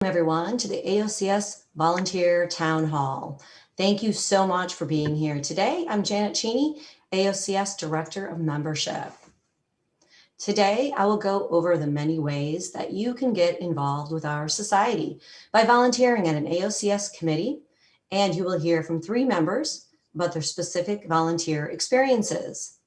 Everyone to the AOCS Volunteer Town Hall. Thank you so much for being here today. I'm Janet Cheney, AOCS Director of Membership. Today, I will go over the many ways that you can get involved with our society by volunteering at an AOCS committee, and you will hear from 3 members about their specific volunteer experiences.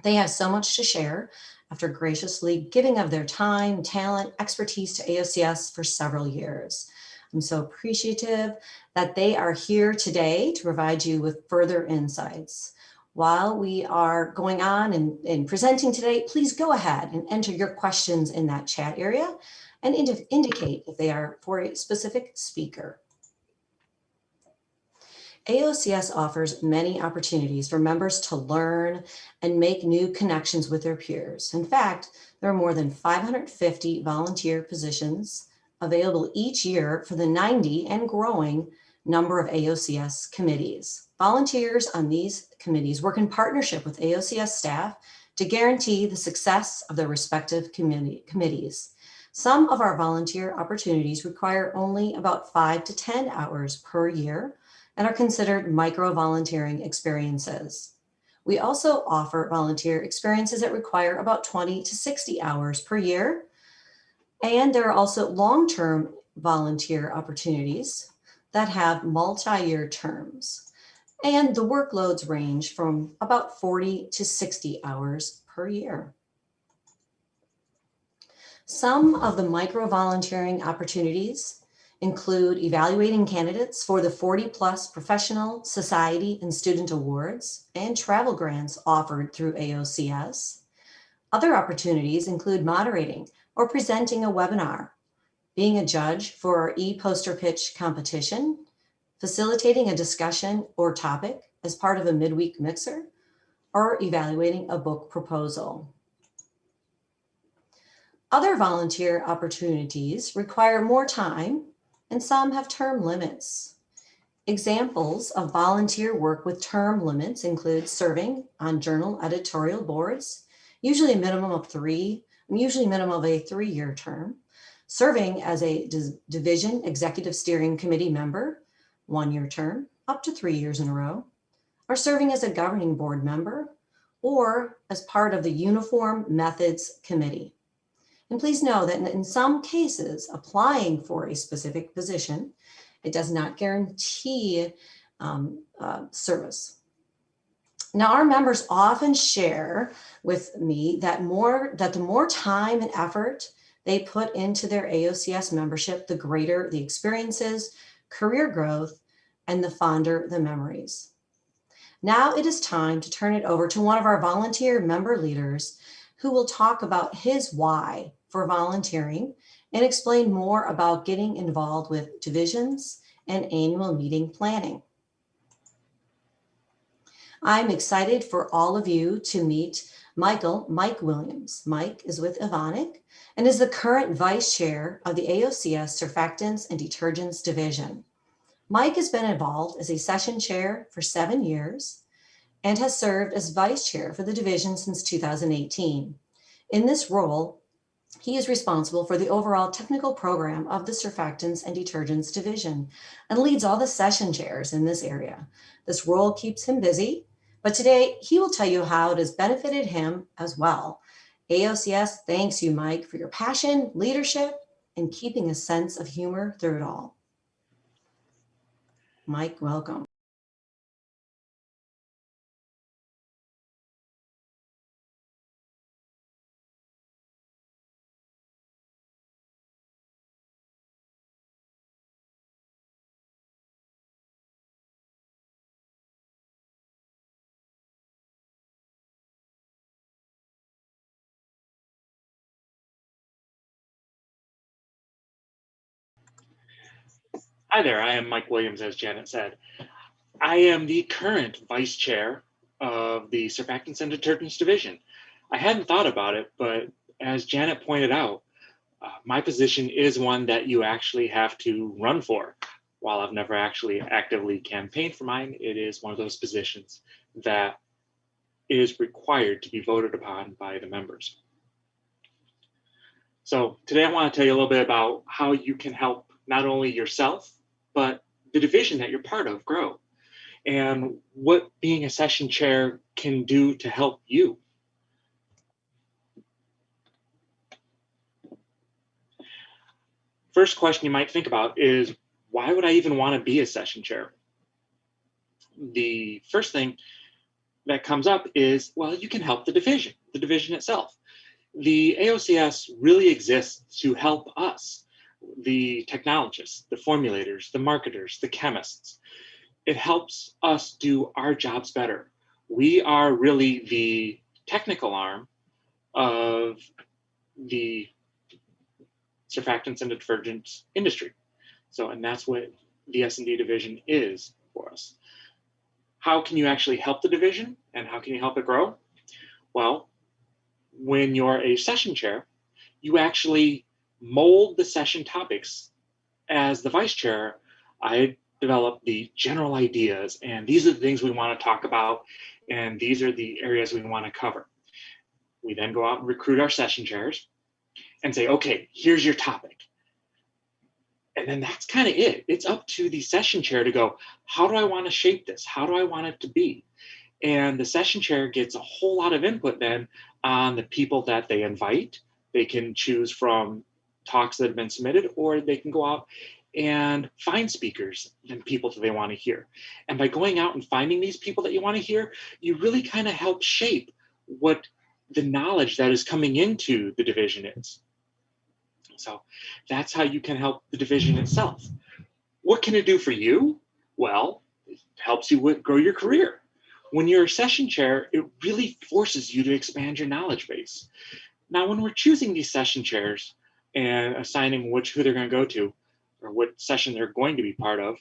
They have so much to share after graciously giving of their time, talent, expertise to AOCS for several years. I'm so appreciative that they are here today to provide you with further insights. While we are going on and presenting today, please go ahead and enter your questions in that chat area and indicate if they are for a specific speaker. AOCS offers many opportunities for members to learn and make new connections with their peers. In fact, there are more than 550 volunteer positions available each year for the 90 and growing number of AOCS committees. Volunteers on these committees work in partnership with AOCS staff to guarantee the success of their respective committees. Some of our volunteer opportunities require only about 5 to 10 hours per year and are considered micro-volunteering experiences. We also offer volunteer experiences that require about 20 to 60 hours per year. And there are also long-term volunteer opportunities that have multi-year terms. And the workloads range from about 40 to 60 hours per year. Some of the micro-volunteering opportunities include evaluating candidates for the 40+ professional, society, and student awards and travel grants offered through AOCS. Other opportunities include moderating or presenting a webinar, being a judge for our e-poster pitch competition, facilitating a discussion or topic as part of a midweek mixer, or evaluating a book proposal. Other volunteer opportunities require more time, and some have term limits. Examples of volunteer work with term limits include serving on journal editorial boards, usually a minimum of a 3-year term, serving as a division executive steering committee member, 1-year term, up to 3 years in a row, or serving as a governing board member, or as part of the Uniform Methods Committee. And please know that in some cases, applying for a specific position, it does not guarantee service. Now, our members often share with me that the more time and effort they put into their AOCS membership, the greater the experiences, career growth, and the fonder the memories. Now it is time to turn it over to one of our volunteer member leaders who will talk about his why for volunteering and explain more about getting involved with divisions and annual meeting planning. I'm excited for all of you to meet Mike Williams. Mike is with Evonik and is the current vice chair of the AOCS Surfactants and Detergents Division. Mike has been involved as a session chair for 7 years and has served as vice chair for the division since 2018. In this role, he is responsible for the overall technical program of the Surfactants and Detergents Division and leads all the session chairs in this area. This role keeps him busy, but today he will tell you how it has benefited him as well. AOCS thanks you, Mike, for your passion, leadership, and keeping a sense of humor through it all. Mike, welcome. Hi there, I am Mike Williams, as Janet said. I am the current vice chair of the Surfactants and Detergents Division. I hadn't thought about it, but as Janet pointed out, my position is one that you actually have to run for. While I've never actually actively campaigned for mine, it is one of those positions that is required to be voted upon by the members. So today I want to tell you a little bit about how you can help not only yourself, but the division that you're part of grow, and what being a session chair can do to help you. First question you might think about is, why would I even want to be a session chair? The first thing that comes up is, well, you can help the division itself. The AOCS really exists to help us, the technologists, the formulators, the marketers, the chemists. It helps us do our jobs better. We are really the technical arm of the surfactants and detergents industry. So, and that's what the S&D division is for us. How can you actually help the division, and how can you help it grow? Well, when you're a session chair, you actually mold the session topics. As the vice chair, I develop the general ideas, and these are the things we want to talk about, and these are the areas we want to cover. We then go out and recruit our session chairs and say, okay, here's your topic. And then that's kind of it. It's up to the session chair to go, how do I want to shape this? How do I want it to be? And the session chair gets a whole lot of input then on the people that they invite. They can choose from talks that have been submitted, or they can go out and find speakers and people that they want to hear. And by going out and finding these people that you want to hear, you really kind of help shape what the knowledge that is coming into the division is. So that's how you can help the division itself. What can it do for you? Well, it helps you grow your career. When you're a session chair, it really forces you to expand your knowledge base. Now, when we're choosing these session chairs and assigning who they're going to go to, or what session they're going to be part of,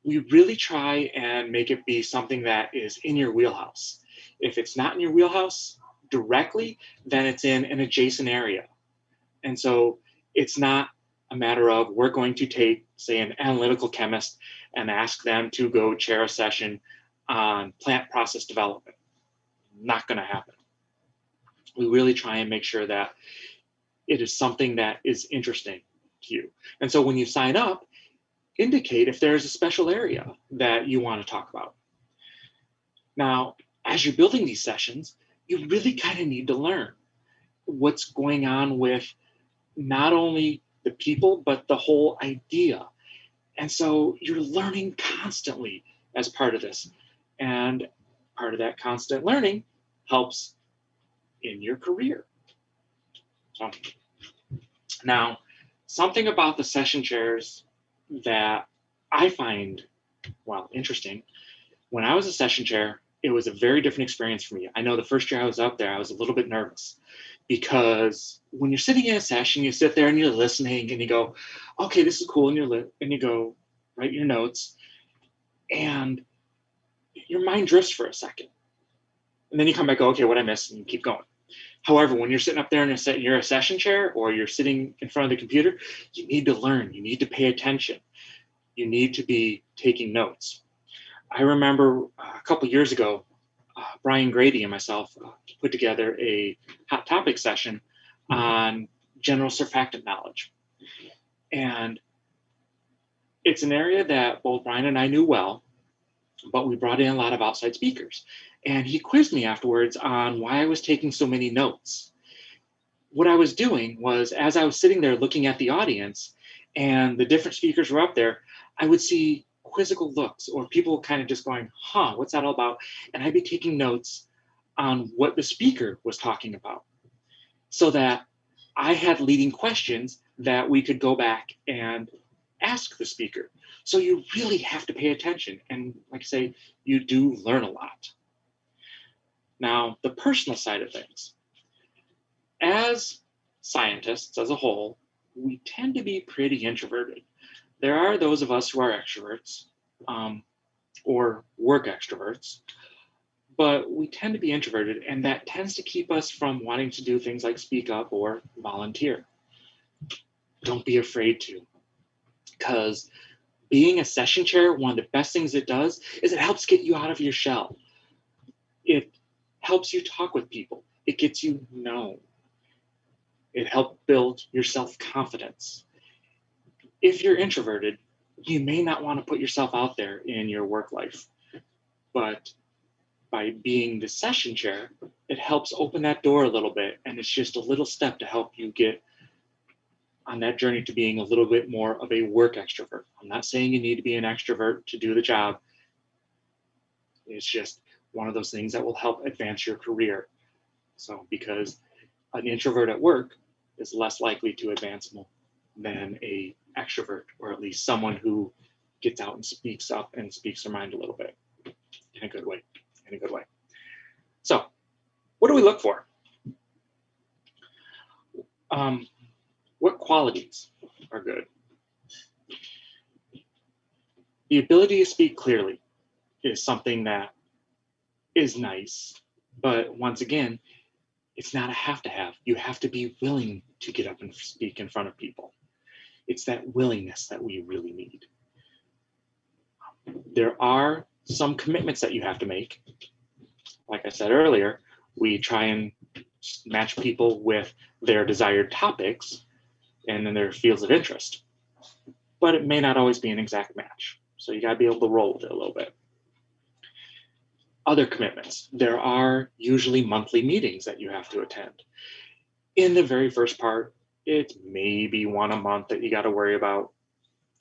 we really try and make it be something that is in your wheelhouse. If it's not in your wheelhouse directly, then it's in an adjacent area. And so it's not a matter of, we're going to take, say, an analytical chemist and ask them to go chair a session on plant process development. Not going to happen. We really try and make sure that it is something that is interesting to you. And so when you sign up, indicate if there's a special area that you want to talk about. Now, as you're building these sessions, you really kind of need to learn what's going on with not only the people, but the whole idea. And so you're learning constantly as part of this. And part of that constant learning helps in your career. So now, something about the session chairs that I find, well, interesting. When I was a session chair, it was a very different experience for me. I know the first year I was up there, I was a little bit nervous, because when you're sitting in a session, you sit there and you're listening and you go, okay, this is cool. And you go write your notes, and your mind drifts for a second. And then you come back, go, okay, what I missed, and you keep going. However, when you're sitting up there and you're a session chair, or you're sitting in front of the computer, you need to learn, you need to pay attention. You need to be taking notes. I remember a couple years ago, Brian Grady and myself put together a hot topic session on general surfactant knowledge. And it's an area that both Brian and I knew well, but we brought in a lot of outside speakers. And he quizzed me afterwards on why I was taking so many notes. What I was doing was, as I was sitting there looking at the audience and the different speakers were up there, I would see quizzical looks, or people kind of just going, what's that all about? And I'd be taking notes on what the speaker was talking about, so that I had leading questions that we could go back and ask the speaker. So you really have to pay attention. And like I say, you do learn a lot. Now, the personal side of things. As scientists as a whole, we tend to be pretty introverted. There are those of us who are extroverts, or work extroverts, but we tend to be introverted, and that tends to keep us from wanting to do things like speak up or volunteer. Don't be afraid to, because being a session chair, one of the best things it does is it helps get you out of your shell. It helps you talk with people. It gets you known. It helps build your self-confidence. If you're introverted, you may not want to put yourself out there in your work life, but by being the session chair, it helps open that door a little bit, and it's just a little step to help you get on that journey to being a little bit more of a work extrovert. I'm not saying you need to be an extrovert to do the job. It's just one of those things that will help advance your career. So because an introvert at work is less likely to advance than a extrovert, or at least someone who gets out and speaks up and speaks their mind a little bit in a good way. So what do we look for? What qualities are good? The ability to speak clearly is something that is nice, but once again, it's not a have to have. You have to be willing to get up and speak in front of people. It's that willingness that we really need. There are some commitments that you have to make. Like I said earlier, we try and match people with their desired topics and then their fields of interest. But it may not always be an exact match. So you gotta be able to roll with it a little bit. Other commitments. There are usually monthly meetings that you have to attend. In the very first part, it's maybe one a month that you got to worry about.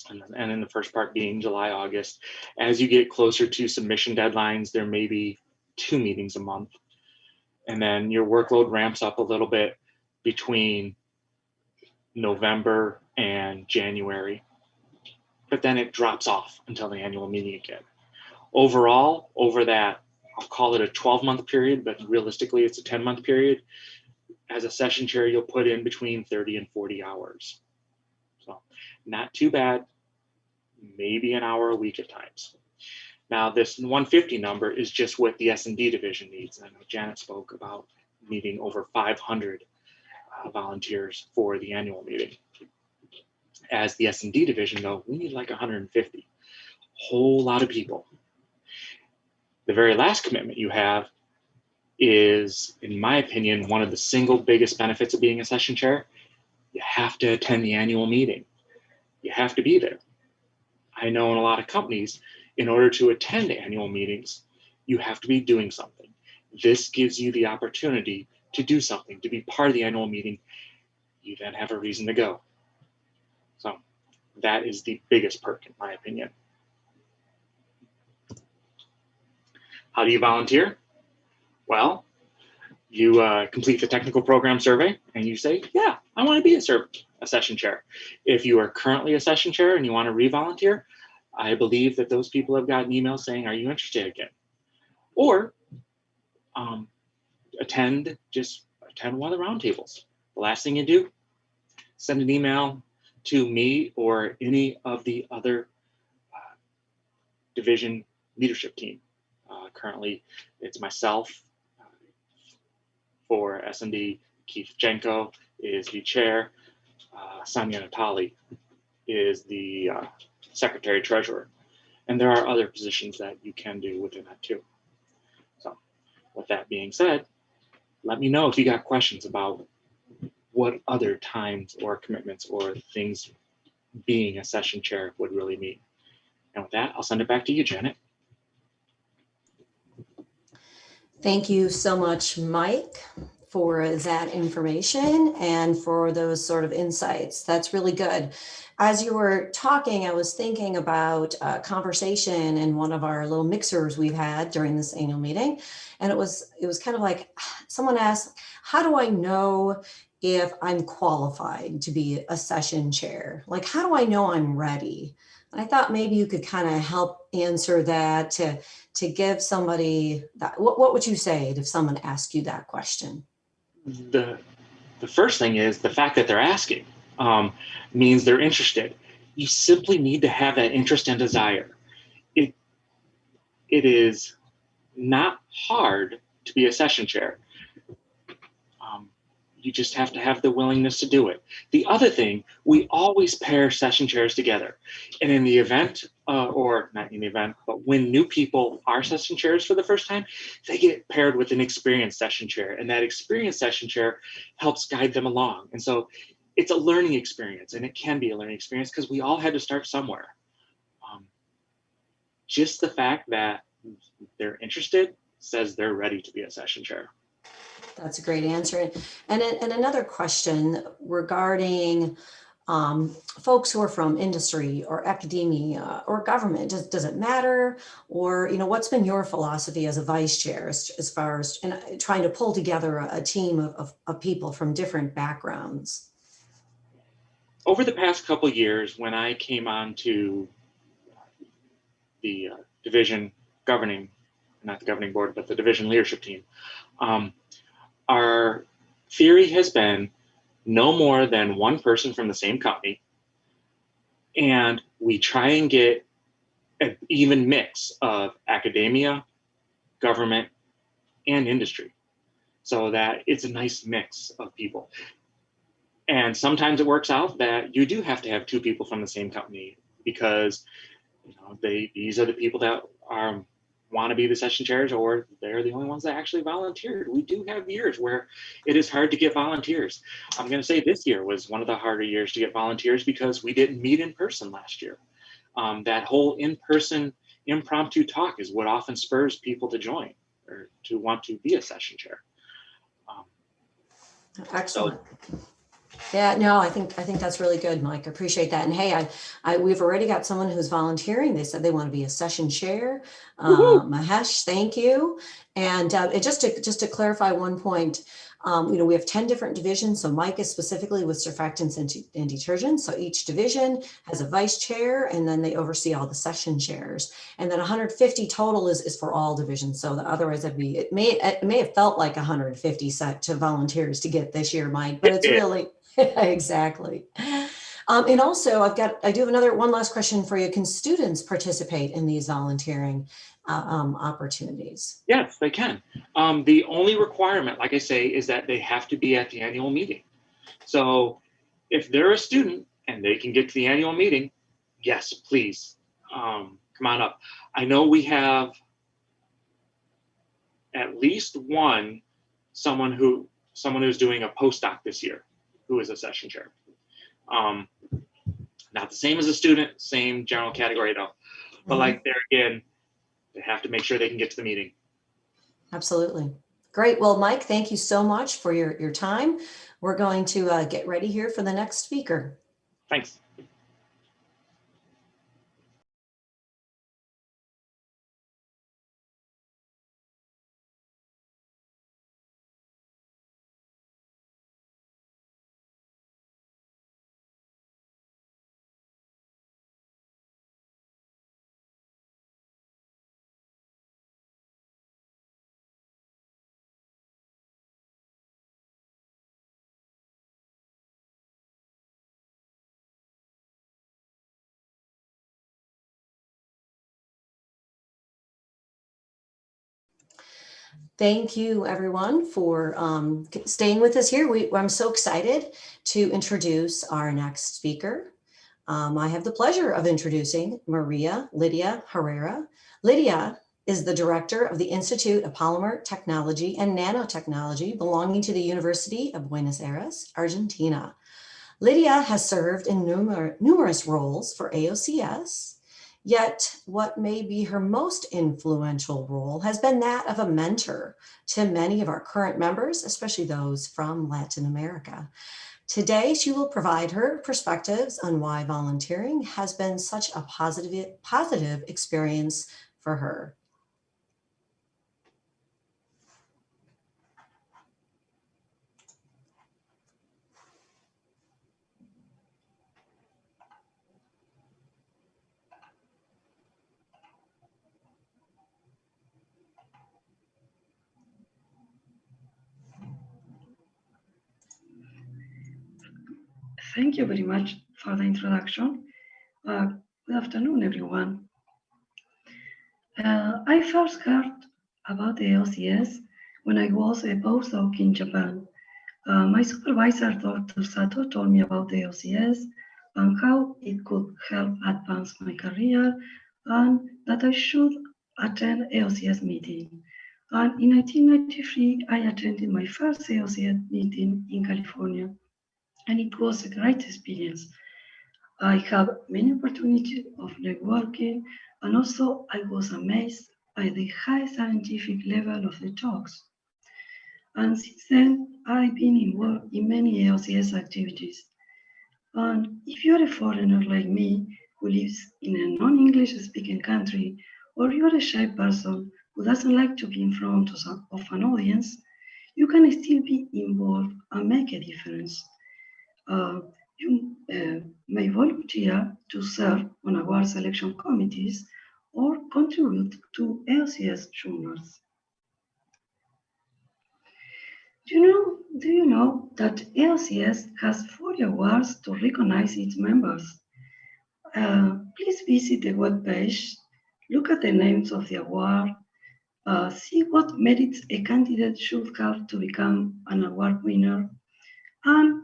And in the first part being July, August. As you get closer to submission deadlines, there may be 2 meetings a month. And then your workload ramps up a little bit between November and January. But then it drops off until the annual meeting again. Overall, over that, I'll call it a 12-month period, but realistically it's a 10-month period. As a session chair, you'll put in between 30 and 40 hours. So not too bad, maybe an hour a week at times. Now this 150 number is just what the S&D division needs. I know Janet spoke about needing over 500 volunteers for the annual meeting. As the S&D division though, we need like 150, whole lot of people. The very last commitment you have is, in my opinion, one of the single biggest benefits of being a session chair. You have to attend the annual meeting. You have to be there. I know in a lot of companies, in order to attend annual meetings, you have to be doing something. This gives you the opportunity to do something, to be part of the annual meeting. You then have a reason to go. So that is the biggest perk, in my opinion. How do you volunteer? Well, you complete the technical program survey and you say, yeah, I want to be a session chair. If you are currently a session chair and you want to re-volunteer, I believe that those people have gotten emails saying, are you interested again? Or attend one of the roundtables. The last thing you do, send an email to me or any of the other division leadership team. Currently, it's myself for S&D. Keith Jenko is the chair. Sonia Natali is the secretary treasurer. And there are other positions that you can do within that too. So with that being said, let me know if you got questions about what other times or commitments or things being a session chair would really mean. And with that, I'll send it back to you, Janet. Thank you so much, Mike, for that information and for those sort of insights. That's really good. As you were talking, I was thinking about a conversation in one of our little mixers we've had during this annual meeting. And it was kind of like someone asked, how do I know if I'm qualified to be a session chair? Like, how do I know I'm ready? And I thought maybe you could kind of help answer that to give somebody that. What would you say if someone asked you that question? The first thing is the fact that they're asking means they're interested. You simply need to have that interest and desire. It is not hard to be a session chair. You just have to have the willingness to do it. The other thing, we always pair session chairs together. And in the event, or not in the event, but when new people are session chairs for the first time, they get paired with an experienced session chair. And that experienced session chair helps guide them along. And so it's a learning experience, and it can be a learning experience because we all had to start somewhere. Just the fact that they're interested says they're ready to be a session chair. That's a great answer. And another question regarding folks who are from industry or academia or government. Does it matter? Or, what's been your philosophy as a vice chair as far as trying to pull together a team of people from different backgrounds? Over the past couple of years, when I came on to the division governing, not the governing board, but the division leadership team, our theory has been no more than one person from the same company, and we try and get an even mix of academia, government, and industry, so that it's a nice mix of people. And sometimes it works out that you do have to have two people from the same company because these are the people that want to be the session chairs, or they're the only ones that actually volunteered. We do have years where it is hard to get volunteers. I'm going to say this year was one of the harder years to get volunteers because we didn't meet in person last year. That whole in-person impromptu talk is what often spurs people to join or to want to be a session chair. Excellent. Yeah, no, I think that's really good, Mike. I appreciate that. And hey, we've already got someone who's volunteering. They said they want to be a session chair. Mahesh, thank you. And just to clarify one point, we have 10 different divisions. So Mike is specifically with surfactants and detergents. So each division has a vice chair, and then they oversee all the session chairs. And then 150 total is for all divisions. So otherwise it may have felt like 150 set to volunteers to get this year, Mike, but it's really exactly. And also I do have one last question for you. Can students participate in these volunteering opportunities? Yes, they can. The only requirement, like I say, is that they have to be at the annual meeting. So if they're a student and they can get to the annual meeting, yes, please come on up. I know we have at least someone who's doing a postdoc this year who is a session chair. Not the same as a student, same general category though. But like there again, they have to make sure they can get to the meeting. Absolutely. Great. Well, Mike, thank you so much for your time. We're going to get ready here for the next speaker. Thanks. Thank you, everyone, for staying with us here. I'm so excited to introduce our next speaker. I have the pleasure of introducing Lidia Herrera. Lidia is the director of the Institute of Polymer Technology and Nanotechnology belonging to the University of Buenos Aires, Argentina. Lidia has served in numerous roles for AOCS. Yet what may be her most influential role has been that of a mentor to many of our current members, especially those from Latin America. Today, she will provide her perspectives on why volunteering has been such a positive experience for her. Thank you very much for the introduction. Good afternoon, everyone. I first heard about the AOCS when I was a postdoc in Japan. My supervisor, Dr. Sato, told me about the AOCS and how it could help advance my career, and that I should attend AOCS meeting. And in 1993, I attended my first AOCS meeting in California. and it was a great experience. I have many opportunities of networking, and also I was amazed by the high scientific level of the talks. And since then, I've been involved in many AOCS activities. And if you're a foreigner like me, who lives in a non-English speaking country, or you're a shy person who doesn't like to be in front of an audience, you can still be involved and make a difference. You may volunteer to serve on award selection committees or contribute to AOCS journals. Do you know that AOCS has 40 awards to recognize its members? Please visit the webpage, look at the names of the award, see what merits a candidate should have to become an award winner, and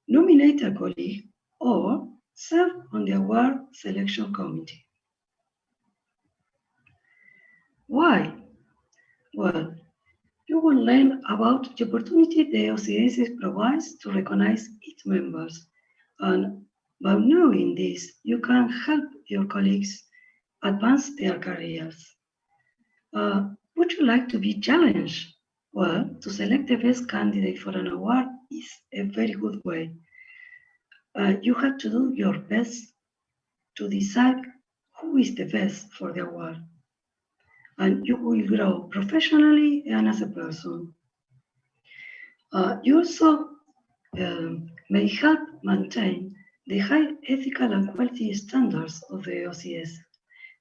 nominate a colleague or serve on the award selection committee. Why? Well, you will learn about the opportunity the AOCS provides to recognize its members. And by knowing this, you can help your colleagues advance their careers. Would you like to be challenged? Well, to select the best candidate for an award is a very good way. You have to do your best to decide who is the best for the award. And you will grow professionally and as a person. You also may help maintain the high ethical and quality standards of the AOCS.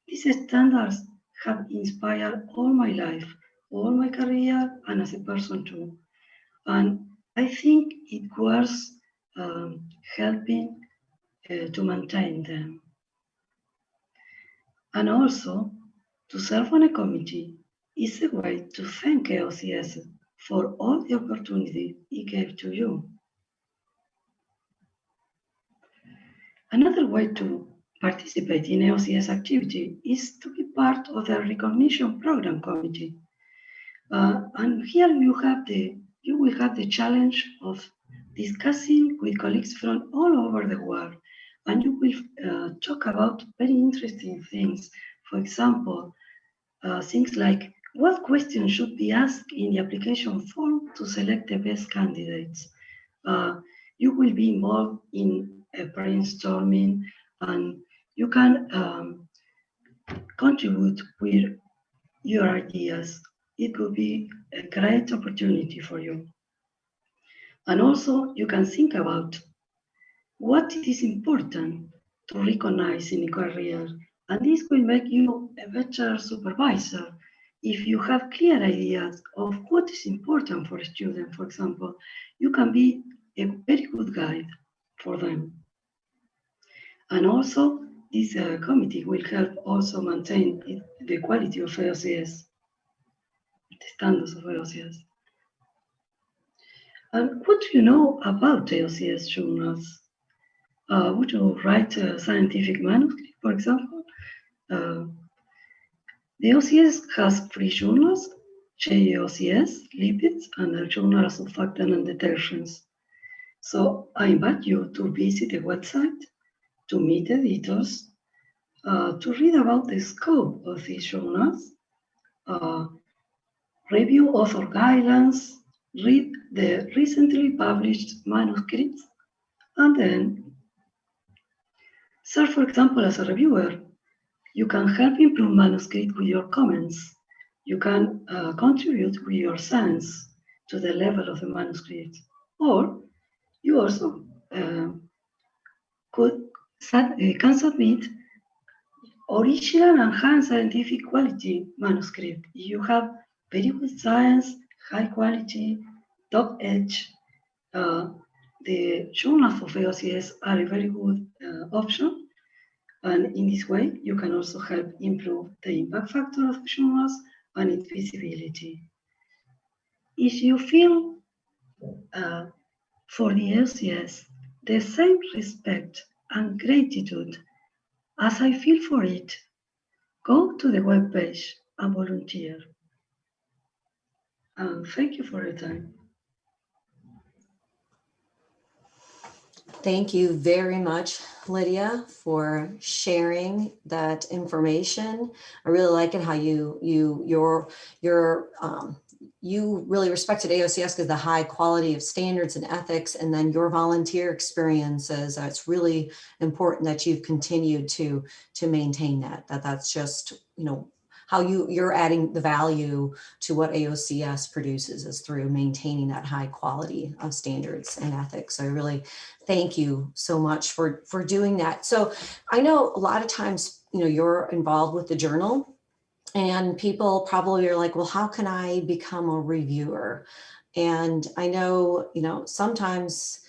These standards have inspired all my life, all my career, and as a person too. And I think it was helping to maintain them. And also, to serve on a committee is a way to thank AOCS for all the opportunity it gave to you. Another way to participate in AOCS activity is to be part of the recognition program committee. And here you will have the challenge of discussing with colleagues from all over the world, and you will talk about very interesting things. For example, things like what questions should be asked in the application form to select the best candidates. You will be involved in a brainstorming, and you can contribute with your ideas. It could be a great opportunity for you. And also, you can think about what is important to recognize in a career, and this will make you a better supervisor. If you have clear ideas of what is important for a student, for example, you can be a very good guide for them. And also, this committee will help also maintain the quality of AOCS, the standards of AOCS. And what do you know about AOCS journals? Would you write a scientific manuscript, for example? The AOCS has 3 journals, JAOCS, lipids, and a journal of surfactant and detergents. So I invite you to visit the website, to meet editors, to read about the scope of these journals, review author guidelines, read the recently published manuscripts, and then serve, for example, as a reviewer. You can help improve manuscript with your comments. You can contribute with your sense to the level of the manuscript. Or you also can submit original and high scientific quality manuscript. You have very good science, high quality, top edge. The journals of AOCS are a very good option. And in this way, you can also help improve the impact factor of the journals and its visibility. If you feel for the AOCS the same respect and gratitude as I feel for it, go to the webpage and volunteer. And thank you for your time. Thank you very much, Lydia, for sharing that information. I really like it how you really respected AOCS because the high quality of standards and ethics, and then your volunteer experiences. It's really important that you've continued to maintain that. That's just, you know, how you're adding the value to what AOCS produces is through maintaining that high quality of standards and ethics. So I really thank you so much for doing that. So I know a lot of times, you know, you're involved with the journal and people probably are like, well, how can I become a reviewer? And I know, you know, sometimes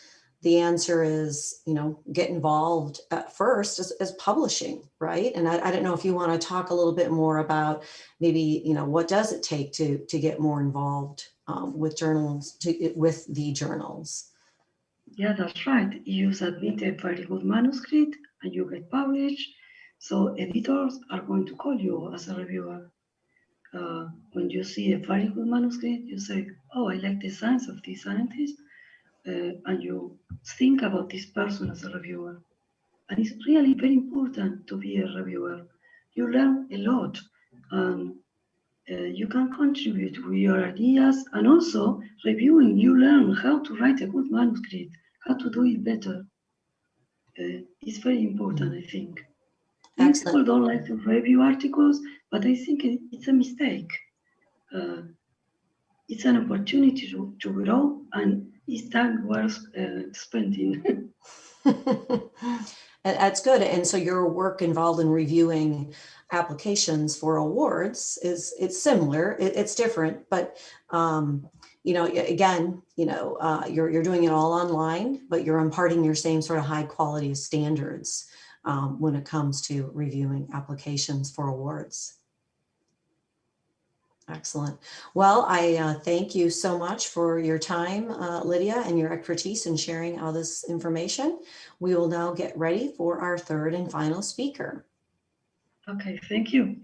the answer is, you know, get involved at first as publishing, right? And I don't know if you want to talk a little bit more about maybe, you know, what does it take to get more involved with journals, with the journals? Yeah, that's right. You submit a very good manuscript and you get published. So editors are going to call you as a reviewer. When you see a very good manuscript, you say, oh, I like the science of this scientist. And you think about this person as a reviewer. And it's really very important to be a reviewer. You learn a lot. You can contribute with your ideas, and also reviewing, you learn how to write a good manuscript, how to do it better. It's very important, I think. Many people Excellent. don't like to review articles, but I think it's a mistake. It's an opportunity to grow, and it's time worth spending. That's good. And so your work involved in reviewing applications for awards it's similar. It's different, but you know, again, you know, you're doing it all online, but you're imparting your same sort of high quality standards when it comes to reviewing applications for awards. Excellent. Well, I thank you so much for your time, Lydia, and your expertise in sharing all this information. We will now get ready for our third and final speaker. Okay, thank you.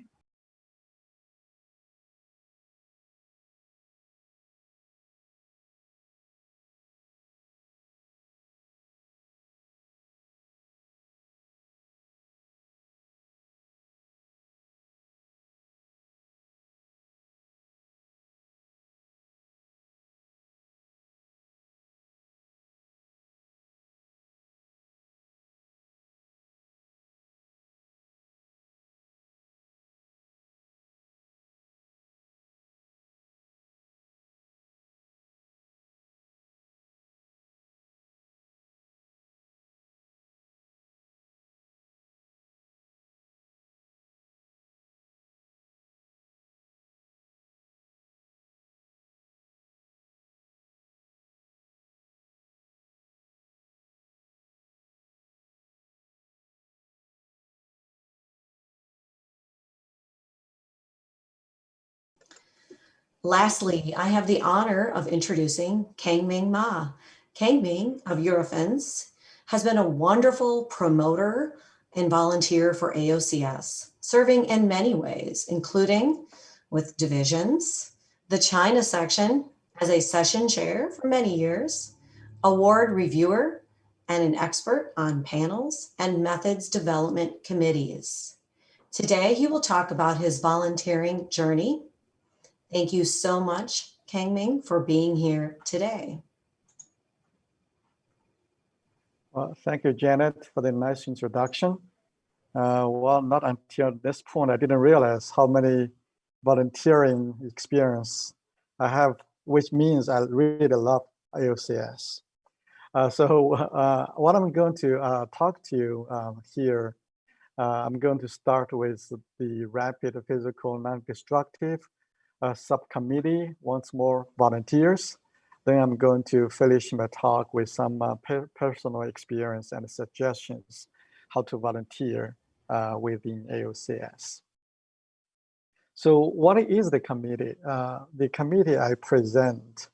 Lastly, I have the honor of introducing Kangming Ma. Kangming of Eurofins has been a wonderful promoter and volunteer for AOCS, serving in many ways, including with divisions, the China section as a session chair for many years, award reviewer, and an expert on panels and methods development committees. Today, he will talk about his volunteering journey. Thank you so much, Kangming, for being here today. Well, thank you, Janet, for the nice introduction. Well, not until this point, I didn't realize how many volunteering experience I have, which means I really love AOCS. What I'm going to talk to you here, I'm going to start with the rapid physical non-destructive subcommittee, once more volunteers. Then I'm going to finish my talk with some personal experience and suggestions how to volunteer within AOCS. So what is the committee? The committee I present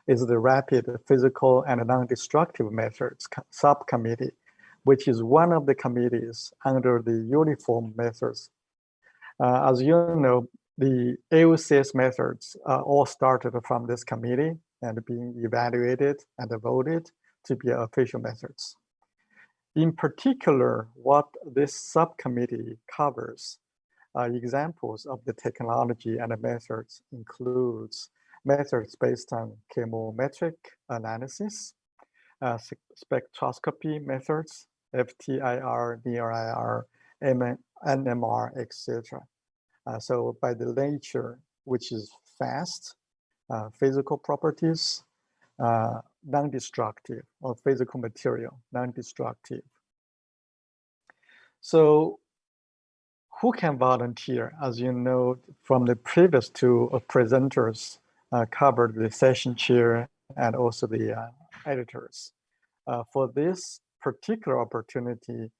is the Rapid Physical and Non-Destructive Methods Subcommittee, which is one of the committees under the Uniform Methods. As you know, the AOCS methods all started from this committee and being evaluated and voted to be official methods. In particular, what this subcommittee covers examples of the technology and the methods includes methods based on chemometric analysis, spectroscopy methods, FTIR, NIR, NMR, etc. So by the nature, which is fast, physical properties, non-destructive, or physical material, non-destructive. So who can volunteer? As you know, from the previous two presenters covered the session chair and also the editors. For this particular opportunity,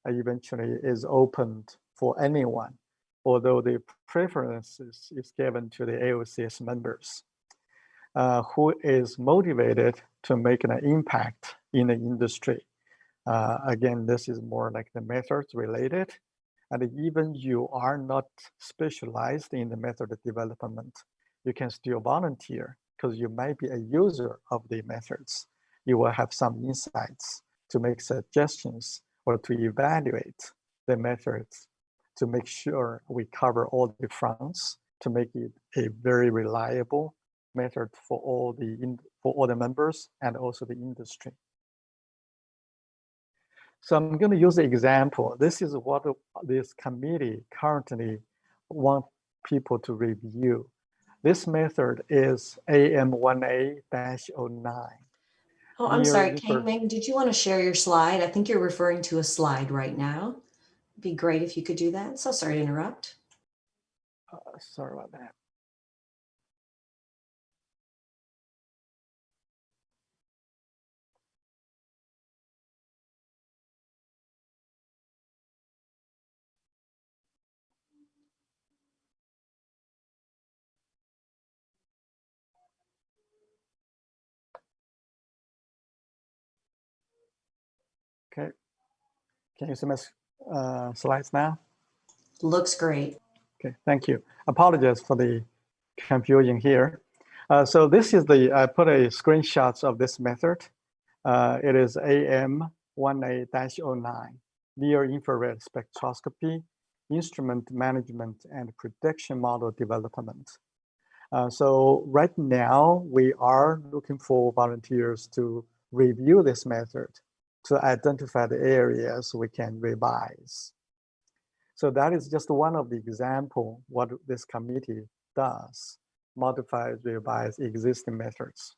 eventually is opened for anyone, although the preference is given to the AOCS members who is motivated to make an impact in the industry. Again, this is more like the methods related. And even you are not specialized in the method development, you can still volunteer because you might be a user of the methods. You will have some insights to make suggestions or to evaluate the methods to make sure we cover all the fronts to make it a very reliable method for all the members and also the industry. So I'm going to use the example. This is what this committee currently wants people to review. This method is AM1A-09. Oh, I'm sorry, Kangming, did you want to share your slide? I think you're referring to a slide right now. It'd be great if you could do that. So sorry to interrupt. Sorry about that. Okay, can you see my slides now? Looks great. Okay, thank you. Apologize for the confusion here. So this is I put a screenshot of this method. It is AM1A-09, near infrared spectroscopy, instrument management and prediction model development. So right now we are looking for volunteers to review this method to identify the areas we can revise. So that is just one of the example what this committee does, modify, revise existing methods.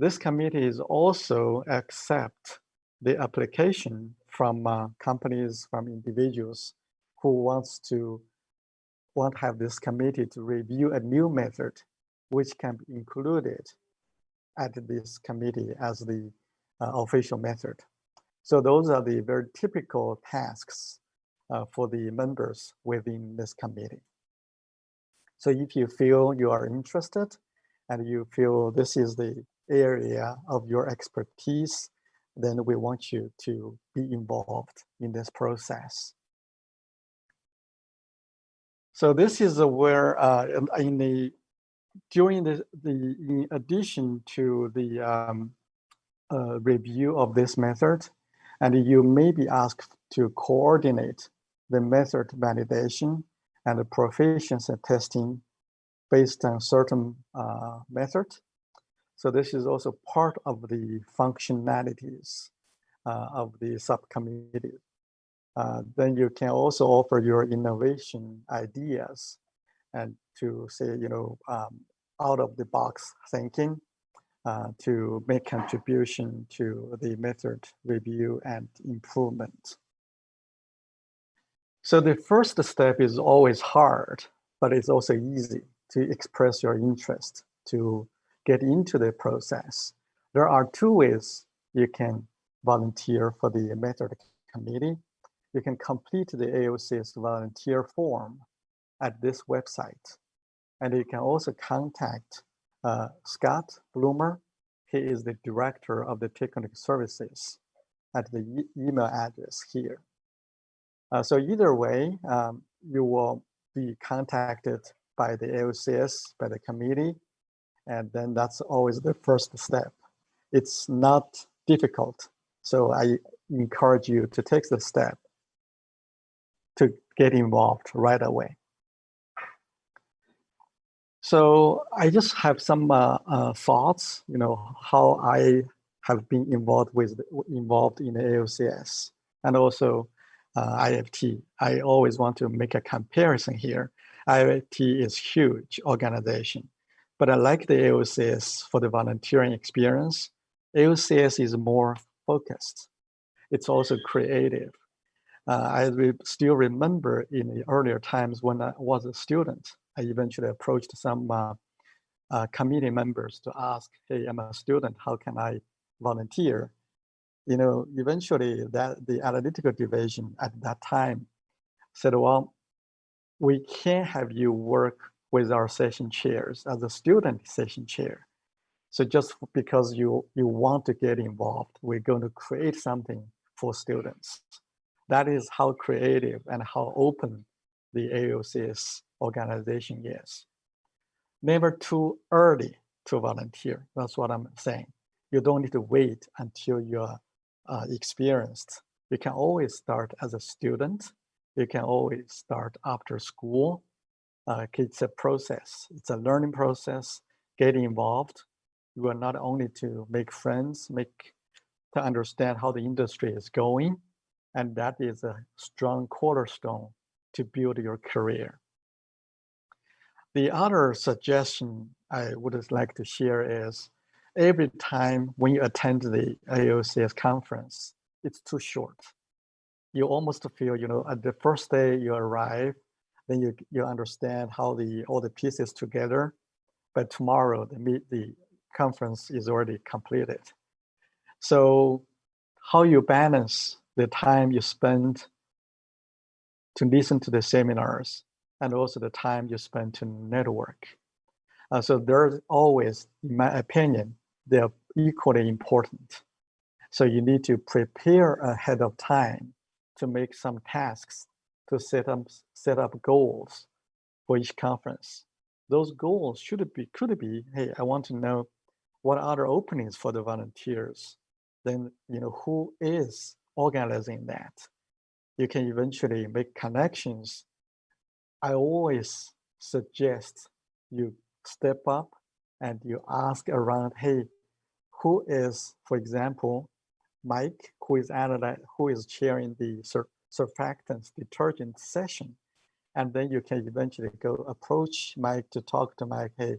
This committee is also accept the application from companies, from individuals who want to have this committee to review a new method, which can be included at this committee as the official method. So those are the very typical tasks for the members within this committee. So if you feel you are interested and you feel this is the area of your expertise, then we want you to be involved in this process. So this is where in addition to the review of this method, and you may be asked to coordinate the method validation and the proficiency testing based on certain method. So this is also part of the functionalities of the subcommittee. Then you can also offer your innovation ideas and to say, out of the box thinking to make contribution to the method review and improvement. So the first step is always hard, but it's also easy to express your interest, to get into the process. There are two ways you can volunteer for the method committee. You can complete the AOCS volunteer form at this website. And you can also contact Scott Bloomer. He is the director of the technical services at the email address here. So either way, you will be contacted by the AOCS, by the committee, and then that's always the first step. It's not difficult So I encourage you to take the step to get involved right away. So I just have some thoughts, how I have been involved in the AOCS and also IFT. I always want to make a comparison here. IFT is huge organization, but I like the AOCS for the volunteering experience. AOCS is more focused. It's also creative. I still remember in the earlier times when I was a student, I eventually approached some committee members to ask, hey, I'm a student, how can I volunteer? Eventually the analytical division at that time said, well, we can't have you work with our session chairs as a student session chair. So just because you want to get involved, we're going to create something for students. That is how creative and how open the AOCS organization is. Never too early to volunteer. That's what I'm saying. You don't need to wait until you're experienced. You can always start as a student. You can always start after school. It's a process. It's a learning process. Get involved. You are not only to make friends, to understand how the industry is going, and that is a strong cornerstone to build your career. The other suggestion I would like to share is every time when you attend the AOCS conference, it's too short. You almost feel, at the first day you arrive, then you understand how all the pieces together, but tomorrow the conference is already completed. So how you balance the time you spend to listen to the seminars and also the time you spend to network. So there's always, in my opinion, they're equally important. So you need to prepare ahead of time to make some tasks to set up goals for each conference. Those goals could be, hey, I want to know what other openings for the volunteers. Then, who is organizing that? You can eventually make connections. I always suggest you step up and you ask around, hey, who is, for example, Mike, who is chairing the surfactants detergent session. And then you can eventually go approach Mike to talk to Mike, hey,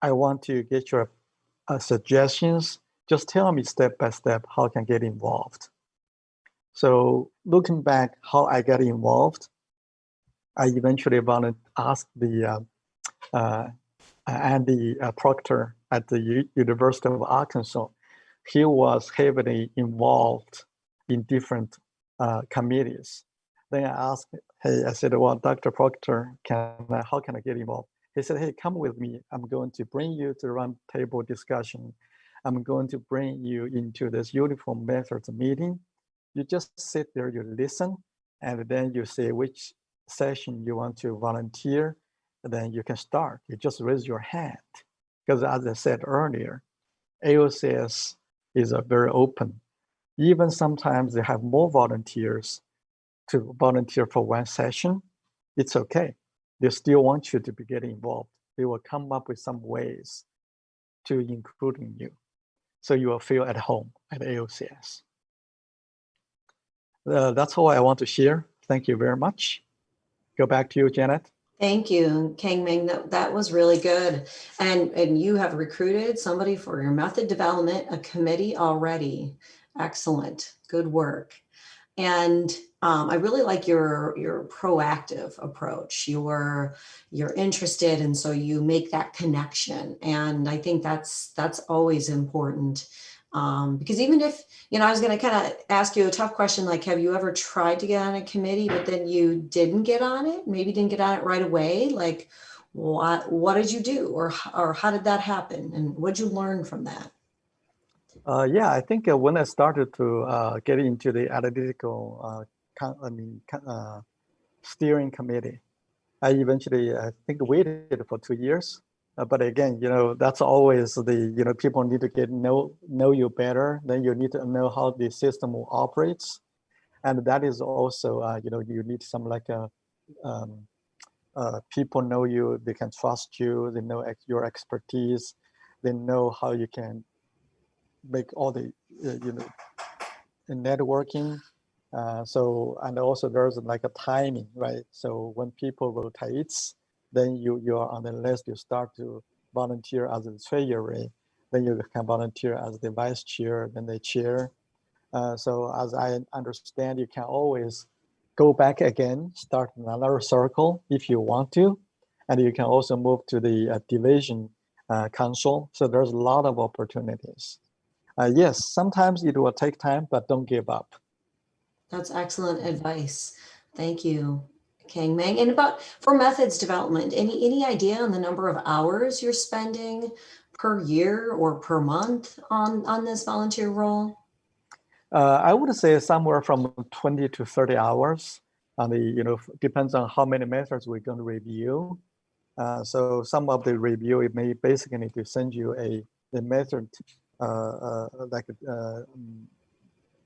I want to get your suggestions. Just tell me step by step how I can get involved. So looking back how I got involved, I eventually asked the Andy Proctor at the University of Arkansas. He was heavily involved in different committees. Then I asked, hey, I said, well, Dr. Proctor, how can I get involved? He said, hey, come with me. I'm going to bring you to round table discussion. I'm going to bring you into this uniform methods meeting. You just sit there, you listen, and then you say which session you want to volunteer, and then you can start. You just raise your hand. Because as I said earlier, AOCS is very open. Even sometimes they have more volunteers to volunteer for one session. It's okay. They still want you to be getting involved. They will come up with some ways to including you. So you will feel at home at AOCS. That's all I want to share. Thank you very much. Go back to you, Janet. Thank you, Kangming. That was really good. And you have recruited somebody for your method development, a committee already. Excellent. Good work. And I really like your proactive approach. You're interested, and so you make that connection. And I think that's always important. Because even if, I was going to kind of ask you a tough question, like, have you ever tried to get on a committee, but then you didn't get on it, maybe didn't get on it right away? Like, what did you do? Or how did that happen? And what did you learn from that? Yeah, I think when I started to get into the analytical steering committee, I eventually, I think, waited for 2 years. But again, that's always the, people need to know you better. Then you need to know how the system operates. And that is also, you need some like people know you, they can trust you, they know your expertise, they know how you can make all the, networking. And also there's like a timing, right? So when people rotates, then you are on the list, you start to volunteer as a treasury, then you can volunteer as the vice chair, then the chair. So as I understand, you can always go back again, start another circle if you want to, and you can also move to the division council. So there's a lot of opportunities. Yes, sometimes it will take time, but don't give up. That's excellent advice. Thank you, Kangming. And for methods development, any idea on the number of hours you're spending per year or per month on this volunteer role? I would say somewhere from 20 to 30 hours. Depends on how many methods we're going to review. So some of the review, it may basically need to send you the method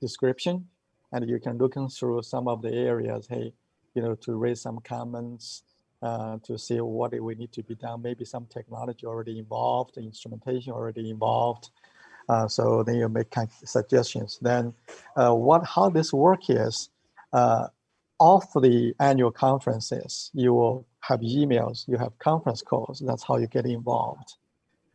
description, and you can look through some of the areas, hey, to raise some comments, to see what we need to be done. Maybe some technology already involved, instrumentation already involved. So then you make suggestions. Then how this work is, off the annual conferences, you will have emails, you have conference calls. That's how you get involved.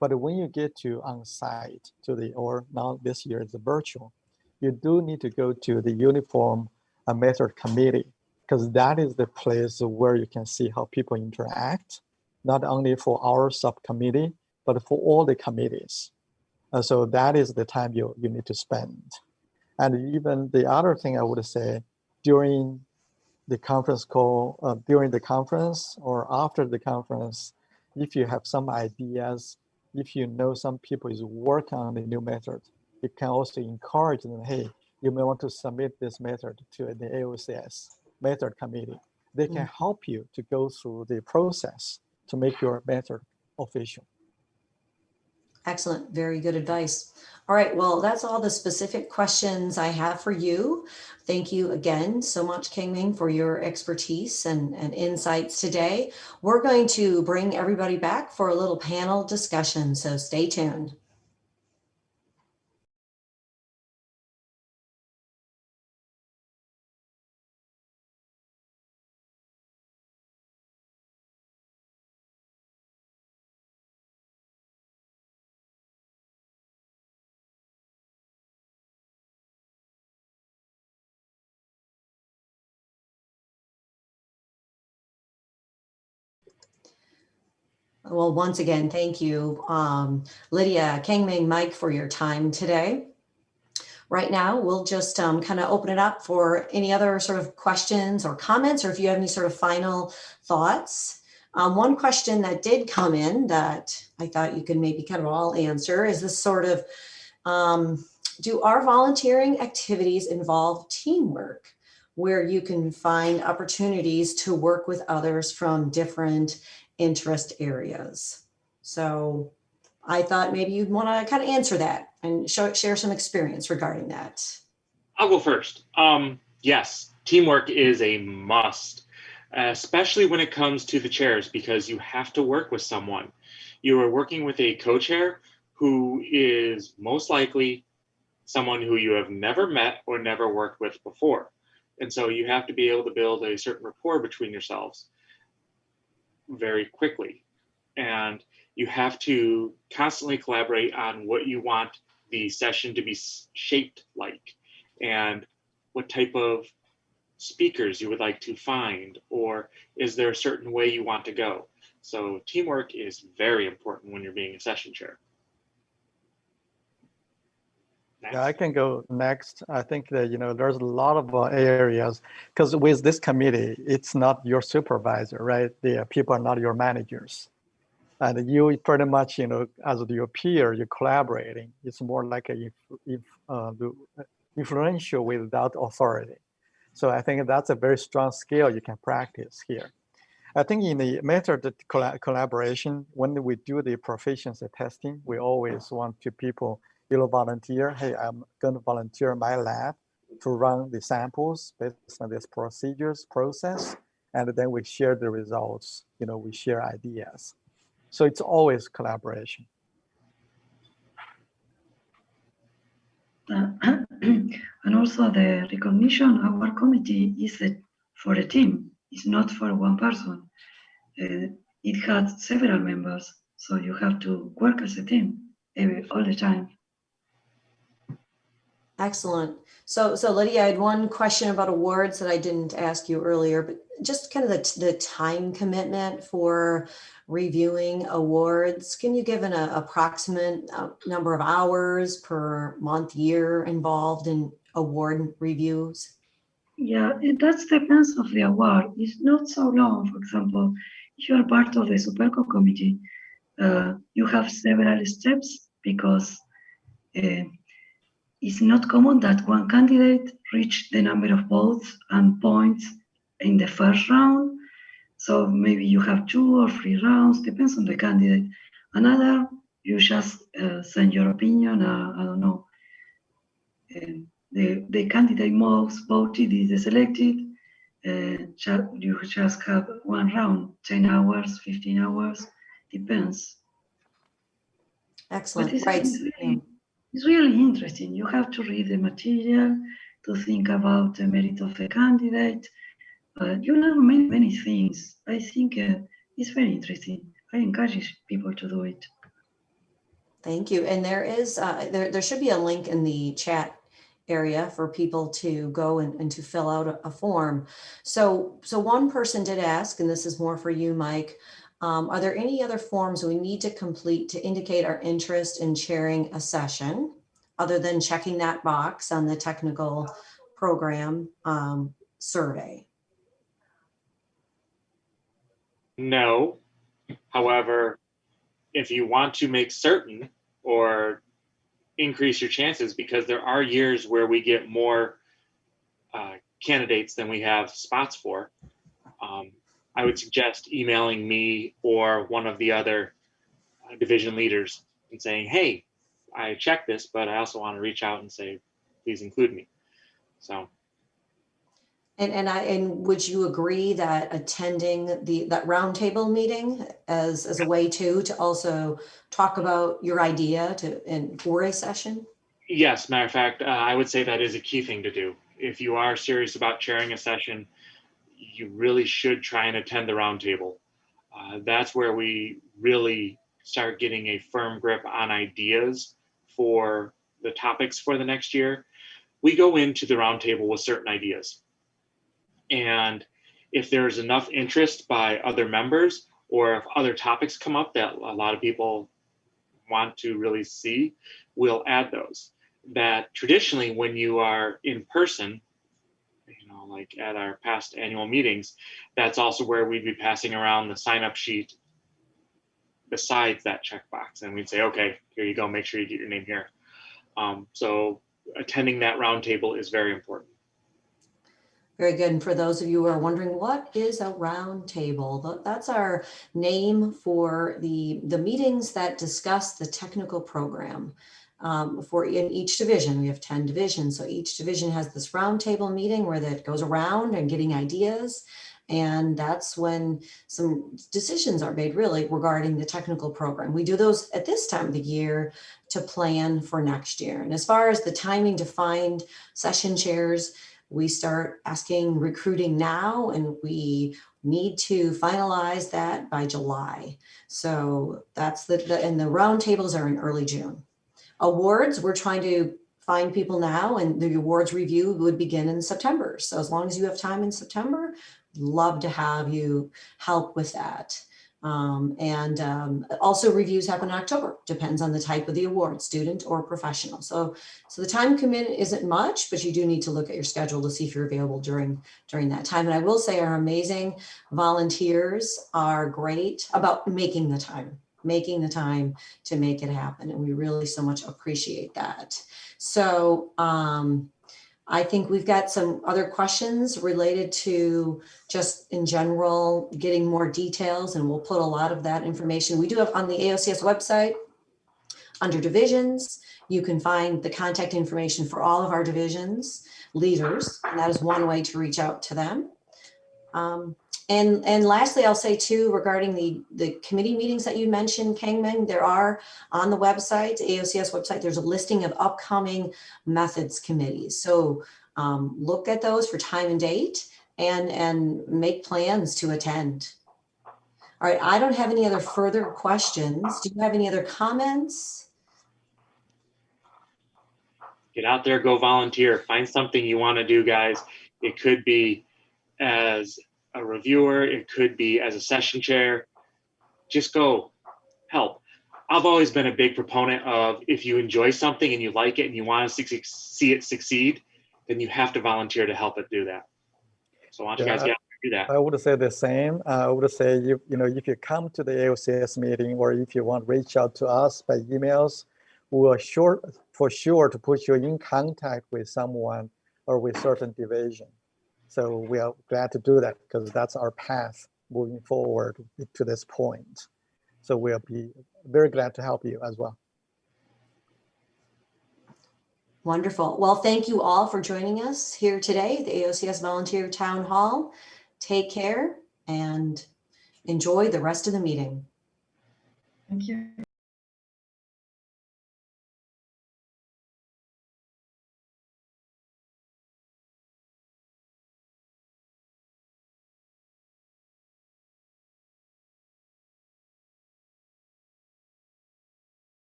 But when you get to on-site or now this year it's virtual, you do need to go to the uniform method committee, because that is the place where you can see how people interact, not only for our subcommittee, but for all the committees. So that is the time you need to spend. And even the other thing I would say, during the conference call, during the conference or after the conference, if you have some ideas, if you know some people is working on the new method, you can also encourage them, hey, you may want to submit this method to the AOCS method committee. They can help you to go through the process to make your method official. Excellent. Very good advice. All right. Well, that's all the specific questions I have for you. Thank you again so much, Kangming, for your expertise and insights today. We're going to bring everybody back for a little panel discussion, so stay tuned. Well, once again, thank you, Lidia, Kangming, Mike, for your time today. Right now, we'll just kind of open it up for any other sort of questions or comments, or if you have any sort of final thoughts. One question that did come in that I thought you could maybe kind of all answer is this sort of, do our volunteering activities involve teamwork, where you can find opportunities to work with others from different interest areas? So I thought maybe you'd want to kind of answer that and share some experience regarding that. I'll go first. Yes, teamwork is a must, especially when it comes to the chairs, because you have to work with someone. You are working with a co-chair who is most likely someone who you have never met or never worked with before. And so you have to be able to build a certain rapport between yourselves very quickly. And you have to constantly collaborate on what you want the session to be shaped like, and what type of speakers you would like to find, or is there a certain way you want to go? So teamwork is very important when you're being a session chair. Yeah, I can go next. I think that, there's a lot of areas, because with this committee, it's not your supervisor, right? The people are not your managers. And you pretty much, as your peer, you're collaborating. It's more like influential without authority. So I think that's a very strong skill you can practice here. I think in the method collaboration, when we do the proficiency testing, we always want people volunteer. Hey, I'm going to volunteer my lab to run the samples based on this process, and then we share the results. We share ideas. So it's always collaboration. And also the recognition of our committee is for a team. It's not for one person. It has several members, so you have to work as a team all the time. Excellent. So Lidia, I had one question about awards that I didn't ask you earlier, but just kind of the time commitment for reviewing awards. Can you give an approximate number of hours per month, year involved in award reviews? Yeah, that depends of the award. It's not so long. For example, if you are part of the Superco committee, you have several steps because it's not common that one candidate reach the number of votes and points in the first round. So maybe you have 2 or 3 rounds, depends on the candidate. Another, you just send your opinion, I don't know. The candidate most voted is selected. You just have 1 round, 10 hours, 15 hours, depends. Excellent. It's really interesting. You have to read the material to think about the merit of the candidate. You learn many things. I think it's very interesting. I encourage people to do it. Thank you. And there is there should be a link in the chat area for people to go and to fill out a form. So one person did ask, and this is more for you, Mike, are there any other forms we need to complete to indicate our interest in chairing a session other than checking that box on the technical program survey? No. However, if you want to make certain or increase your chances, because there are years where we get more candidates than we have spots for, I would suggest emailing me or one of the other division leaders and saying, hey, I checked this, but I also want to reach out and say, please include me. So. And would you agree that attending that roundtable meeting as a way to also talk about your idea for a session? Yes, matter of fact, I would say that is a key thing to do. If you are serious about chairing a session, you really should try and attend the roundtable. That's where we really start getting a firm grip on ideas for the topics for the next year. We go into the roundtable with certain ideas. And if there's enough interest by other members, or if other topics come up that a lot of people want to really see, we'll add those. That traditionally, when you are in person, like at our past annual meetings, that's also where we'd be passing around the sign-up sheet besides that checkbox. And we'd say, okay, here you go, make sure you get your name here. So attending that roundtable is very important. Very good. And for those of you who are wondering, what is a roundtable? That's our name for the meetings that discuss the technical program. In each division, we have 10 divisions. So each division has this roundtable meeting where that goes around and getting ideas. And that's when some decisions are made really regarding the technical program. We do those at this time of the year to plan for next year. And as far as the timing to find session chairs, we start recruiting now, and we need to finalize that by July. So that's and the roundtables are in early June. Awards, we're trying to find people now, and the awards review would begin in September. So as long as you have time in September, love to have you help with that. Also reviews happen in October, depends on the type of the award, student or professional. So the time commitment isn't much, but you do need to look at your schedule to see if you're available during that time. And I will say our amazing volunteers are great about making the time to make it happen. And we really so much appreciate that. So I think we've got some other questions related to just in general, getting more details, and we'll put a lot of that information. We do have on the AOCS website, under divisions, you can find the contact information for all of our divisions leaders, and that is one way to reach out to them. And lastly, I'll say too, regarding the committee meetings that you mentioned, Kangming, there are on the website, AOCS website, there's a listing of upcoming methods committees. So look at those for time and date and make plans to attend. All right, I don't have any other further questions. Do you have any other comments? Get out there, go volunteer, find something you want to do, guys. It could be as a reviewer, it could be as a session chair. Just go help. I've always been a big proponent of, if you enjoy something and you like it and you want to see it succeed, then you have to volunteer to help it do that. So why don't you guys get out there and do that? I would say the same. I would say, you know, if you come to the AOCS meeting, or if you want to reach out to us by emails, we will for sure to put you in contact with someone or with certain division. So we are glad to do that, because that's our path moving forward to this point. So we'll be very glad to help you as well. Wonderful. Well, thank you all for joining us here today, the AOCS Volunteer Town Hall. Take care and enjoy the rest of the meeting. Thank you.